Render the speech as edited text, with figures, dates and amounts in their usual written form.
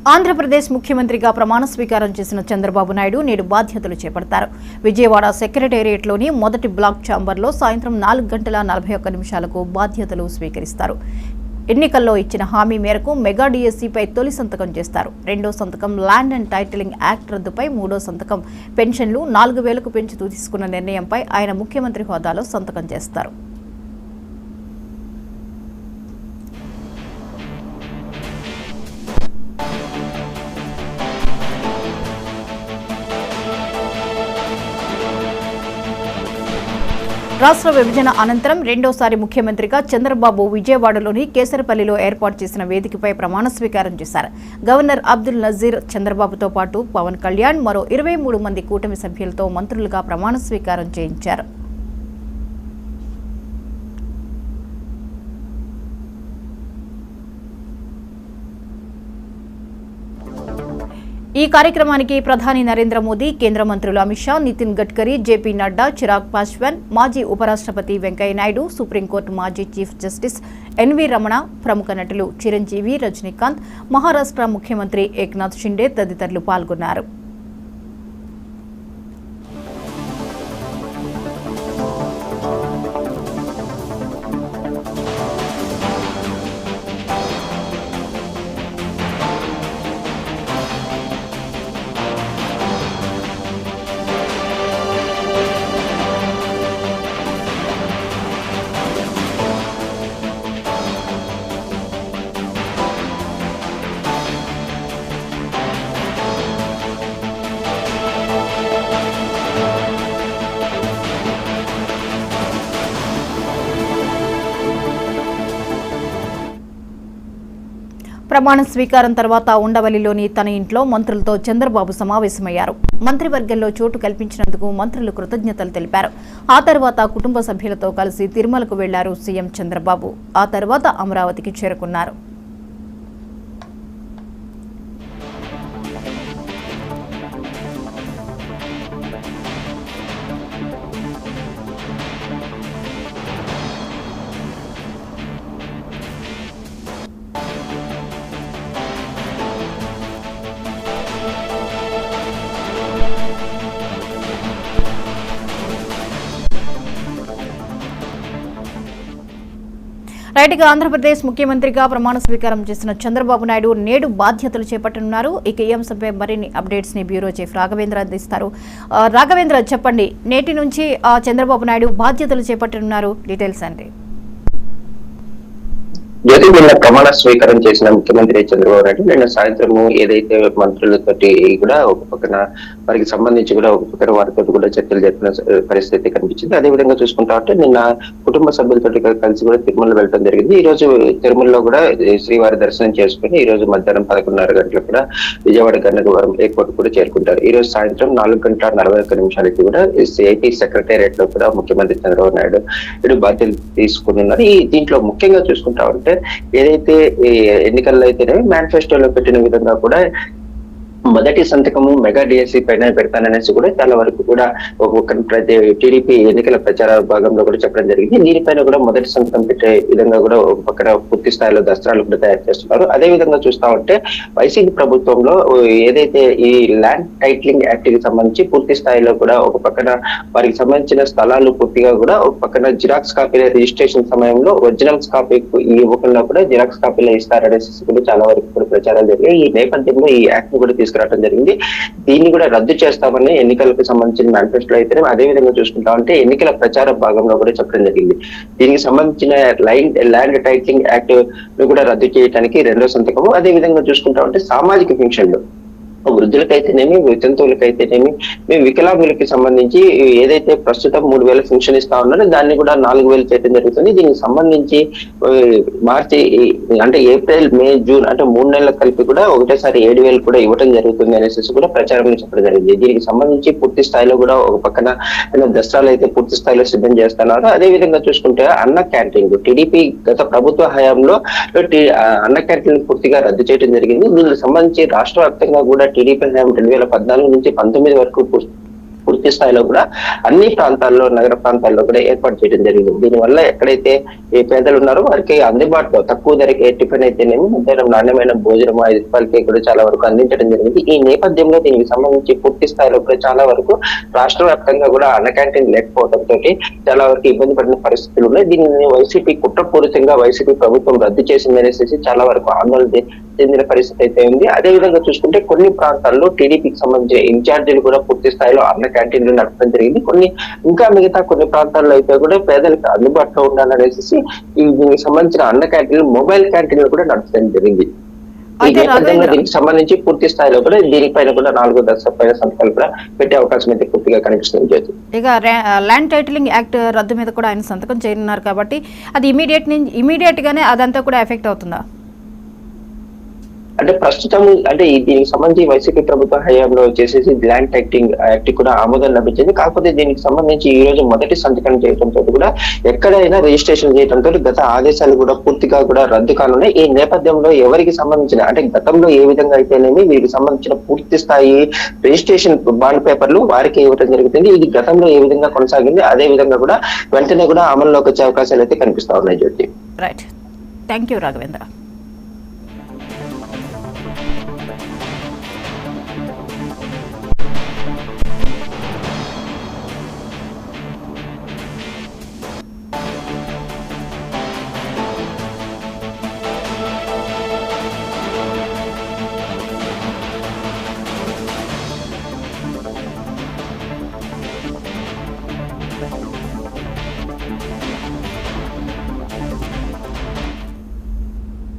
ఆంధ్రప్రదేశ్ ముఖ్యమంత్రిగా ప్రమాణ స్వీకారం చేసిన చంద్రబాబు నాయుడు నేడు బాధ్యతలు చేపడతారు. విజయవాడ సెక్రటేరియట్లోని మొదటి బ్లాక్ ఛాంబర్లో సాయంత్రం 4:41 బాధ్యతలు స్వీకరిస్తారు. ఎన్నికల్లో ఇచ్చిన హామీ మేరకు మెగా డిఎస్సీపై తొలి సంతకం చేస్తారు. రెండో సంతకం ల్యాండ్ అండ్ టైటిలింగ్ యాక్ట్ రద్దుపై, మూడో సంతకం పెన్షన్లు 4,000కు పెంచుతూ తీసుకున్న నిర్ణయంపై ఆయన ముఖ్యమంత్రి హోదాలో సంతకం చేస్తారు. రాష్ట్ర విభజన అనంతరం రెండోసారి ముఖ్యమంత్రిగా చంద్రబాబు విజయవాడలోని కేసరపల్లిలో ఏర్పాటు చేసిన వేదికపై ప్రమాణ స్వీకారం చేశారు. గవర్నర్ అబ్దుల్ నజీర్ చంద్రబాబుతో పాటు పవన్ కళ్యాణ్ మరో 23 మంది కూటమి సభ్యులతో మంత్రులుగా ప్రమాణ స్వీకారం చేయించారు. ఈ కార్యక్రమానికి ప్రధాని నరేంద్ర మోదీ, కేంద్ర మంత్రులు అమిత్ షా, నితిన్ గడ్కరీ, జేపీ నడ్డా, చిరాగ్ పాస్వాన్, మాజీ ఉపరాష్ట్రపతి వెంకయ్యనాయుడు, సుప్రీంకోర్టు మాజీ చీఫ్ జస్టిస్ ఎన్వి రమణ, ప్రముఖ నటులు చిరంజీవి, రజనీకాంత్, మహారాష్ట్ర ముఖ్యమంత్రి ఏక్నాథ్ షిండే తదితరులు పాల్గొన్నారు. ప్రమాణ స్వీకారం తర్వాత ఉండవల్లిలోని తన ఇంట్లో మంత్రులతో చంద్రబాబు సమావేశమయ్యారు. మంత్రివర్గంలో చోటు కల్పించినందుకు మంత్రులు కృతజ్ఞతలు తెలిపారు. ఆ తర్వాత కుటుంబ సభ్యులతో కలిసి తిరుమలకు వెళ్లారు సీఎం చంద్రబాబు. ఆ తర్వాత అమరావతికి చేరుకున్నారు. రైట్గా ఆంధ్రప్రదేశ్ ముఖ్యమంత్రిగా ప్రమాణ స్వీకారం చేసిన చంద్రబాబు నాయుడు నేడు బాధ్యతలు చేపట్టనున్నారు. ఇక ఈ అంశంపై మరిన్ని అప్డేట్స్ ని బ్యూరో చీఫ్ రాఘవేంద్ర అందిస్తారు. రాఘవేంద్ర, చెప్పండి, నేటి నుంచి చంద్రబాబు నాయుడు బాధ్యతలు చేపట్టనున్నారు, డీటెయిల్స్ అండి. నిన్న ప్రమాణ స్వీకారం చేసిన ముఖ్యమంత్రి చంద్రబాబు నాయుడు నిన్న సాయంత్రం ఏదైతే మంత్రులతోటి కూడా ఒక పక్కన వారికి సంబంధించి కూడా ఒక పక్కన వారితో కూడా చర్చలు జరిపిన పరిస్థితి కనిపించింది. అదే విధంగా చూసుకుంటా ఉంటే నిన్న కుటుంబ సభ్యులతో కలిసి కూడా తిరుమల వెళ్ళడం జరిగింది. ఈ రోజు తిరుమలలో కూడా శ్రీవారి దర్శనం చేసుకుని ఈ రోజు మధ్యాహ్నం 11:30 గంటలకు కూడా విజయవాడ గన్నవరం ఎయిర్పోర్ట్ కూడా చేరుకుంటారు. ఈ రోజు సాయంత్రం 4:41 కూడా ఏపీ సెక్రటేరియట్ లో కూడా ముఖ్యమంత్రి చంద్రబాబు నాయుడు ఇటు బాధ్యతలు తీసుకున్నారు. ఈ దీంట్లో ముఖ్యంగా చూసుకుంటా ఉంటే ఏదైతే ఎన్నికల్లో అయితేనే మేనిఫెస్టోలో పెట్టిన విధంగా కూడా మొదటి సంతకము మెగా డిఎస్సీ పైన పెడతాననేసి కూడా చాలా వరకు కూడా ప్రతి టీడీపీ ఎన్నికల ప్రచార భాగంలో కూడా చెప్పడం జరిగింది. దీనిపైన కూడా మొదటి సంతకం పెట్టే విధంగా కూడా ఒక పక్కన పూర్తి స్థాయిలో దస్త్రాలు కూడా తయారు చేస్తున్నారు. అదే విధంగా చూస్తా ఉంటే వైసీపీ ప్రభుత్వంలో ఏదైతే ఈ ల్యాండ్ టైటిలింగ్ యాక్ట్ కి సంబంధించి పూర్తి స్థాయిలో కూడా ఒక పక్కన వారికి సంబంధించిన స్థలాలు పూర్తిగా కూడా ఒక పక్కన జిరాక్స్ కాపీల రిజిస్ట్రేషన్ సమయంలో ఒరిజినల్స్ కాపీ ఇవ్వకుండా కూడా జిరాక్స్ కాపీలు ఇస్తారనేసి కూడా చాలా వరకు కూడా ప్రచారాలు జరిగాయి. ఈ నేపథ్యంలో ఈ యాక్ట్ ని కూడా తీసుకురావడం జరిగింది. దీన్ని కూడా రద్దు చేస్తామని ఎన్నికలకు సంబంధించిన మేనిఫెస్టో అయితే అదే విధంగా చూసుకుంటా ఉంటే ఎన్నికల ప్రచార భాగంలో కూడా చెప్పడం జరిగింది. దీనికి సంబంధించిన ల్యాండ్ టైటిలింగ్ యాక్ట్ ను కూడా రద్దు చేయడానికి రెండో సంతకము. అదే విధంగా చూసుకుంటా ఉంటే సామాజిక పెన్షన్లు వృద్ధులకైతేనేమి, వితంతువులకైతేనేమి, మేము వికలాంగులకి సంబంధించి ఏదైతే ప్రస్తుతం 3,000 పెన్షన్ ఇస్తా ఉన్నారో దాన్ని కూడా 4,000 చేయడం జరుగుతుంది. దీనికి సంబంధించి మార్చి అంటే ఏప్రిల్, మే, జూన్ అంటే 3 నెలల కలిపి కూడా ఒకటేసారి 7,000 కూడా ఇవ్వడం జరుగుతుంది అనేసి కూడా ప్రచారంలో చెప్పడం జరిగింది. దీనికి సంబంధించి పూర్తి స్థాయిలో కూడా ఒక పక్కన దసరాలు అయితే పూర్తి స్థాయిలో సిద్ధం చేస్తున్నారు. అదే విధంగా చూసుకుంటే అన్న క్యాంటీన్ టీడీపీ గత ప్రభుత్వ హయాంలో అన్న క్యాంటీన్ పూర్తిగా రద్దు చేయడం జరిగింది. దీనికి సంబంధించి రాష్ట్ర వ్యాప్తంగా కూడా టీడీపీ 2014 నుంచి 19 వరకు పూర్తి స్థాయిలో కూడా అన్ని ప్రాంతాల్లో, నగర ప్రాంతాల్లో కూడా ఏర్పాటు చేయడం జరిగింది. దీనివల్ల ఎక్కడైతే ఈ పేదలు ఉన్నారో వారికి అందుబాటులో తక్కువ ధరకే టిఫిన్ అయితేనేమి, మధ్యాహ్నం నాణ్యమైన భోజనం 5 రూపాయలకి కూడా చాలా వరకు అందించడం జరిగింది. ఈ నేపథ్యంలో దీనికి సంబంధించి పూర్తి స్థాయిలో కూడా చాలా వరకు రాష్ట్ర వ్యాప్తంగా కూడా అన్న క్యాంటీన్ లేకపోవడంతో చాలా వరకు ఇబ్బంది పడిన పరిస్థితులు ఉన్నాయి. దీనిని వైసీపీ కుట్రపూరితంగా వైసీపీ ప్రభుత్వం రద్దు చేసిందనేసి చాలా వరకు ఆందోళన చెందిన పరిస్థితి అయితే ఉంది. అదే విధంగా చూసుకుంటే కొన్ని ప్రాంతాల్లో టీడీపీకి సంబంధించిన ఇన్ఛార్జీలు కూడా పూర్తి స్థాయిలో అన్న క్యాంటీన్లు నడపడం జరిగింది. ఇంకా మిగతా కొన్ని ప్రాంతాల్లో అయితే కూడా పేదలకు అందుబాటులో ఉండాలనేసి దీనికి సంబంధించిన అన్న క్యాంటీన్లు, మొబైల్ క్యాంటీన్లు కూడా నడపడం జరిగింది. ఈ అయితే నేపథ్యంలో దీనికి సంబంధించి పూర్తి స్థాయిలో కూడా దీనిపైన కూడా 4 దశల పైన సంతకాలు కూడా పెట్టే అవకాశం అయితే పూర్తిగా కనిపిస్తుంది. ఇక ల్యాండ్ టైటిలింగ్ యాక్ట్ రద్దు మీద కూడా ఆయన సంతకం చేయనున్నారు కాబట్టి అది ఇమీడియట్ గానే అదంతా కూడా ఎఫెక్ట్ అవుతుందా? అంటే ప్రస్తుతం అంటే దీనికి సంబంధించి వైసీపీ ప్రభుత్వ హయాంలో వచ్చేసి ల్యాండ్ టైటిలింగ్ యాక్ట్ కూడా ఆమోదం లభించింది. కాకపోతే దీనికి సంబంధించి ఈ రోజు మొదటి సంతకం చేయడంతో కూడా ఎక్కడైనా రిజిస్ట్రేషన్ చేయడంతో గత ఆదేశాలు కూడా పూర్తిగా కూడా రద్దు కానున్నాయి. ఈ నేపథ్యంలో ఎవరికి సంబంధించిన అంటే గతంలో ఏ విధంగా అయితేనేమి వీరికి సంబంధించిన పూర్తి స్థాయి రిజిస్ట్రేషన్ బాండ్ పేపర్లు వారికి ఇవ్వడం జరుగుతుంది. ఇది గతంలో ఏ విధంగా కొనసాగింది అదే విధంగా కూడా వెంటనే కూడా అమల్లోకి వచ్చే అవకాశాలు అయితే కనిపిస్తా ఉన్నాయి. జ్యోతి, రైట్, థ్యాంక్ యూ రాఘవేంద్ర.